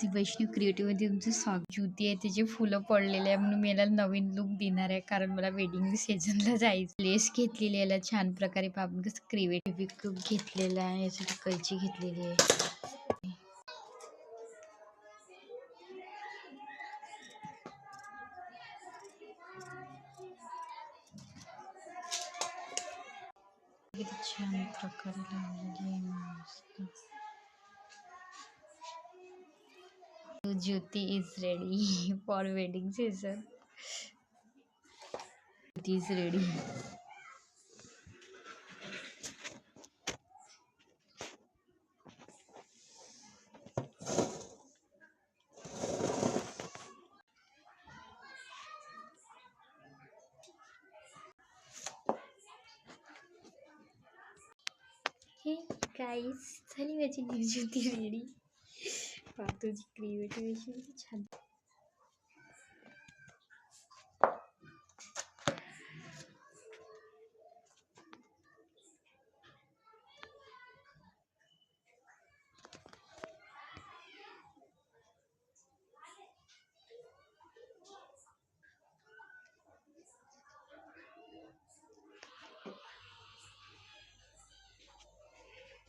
वैष्णव क्रिएटिव्हमध्ये तुमचं स्वागत. ज्योती आहे त्याचे फुलं पडलेले आहे म्हणून मी याला नवीन लुक देणार आहे, कारण मला वेडिंग सीझनला जायचं. लेस घेतलेली याला छान प्रकारे आपण कसं क्रिएटिव्ह घेतलेला आहे, यासाठी कैची घेतलेली आहे. किती छान प्रकारे लावलेली आहे मस्त. Jyoti is ready for wedding season. Jyoti is ready. Hey guys, झाली माझी Jyoti रेडी. तुझी क्रिएटिव्हिटी छान.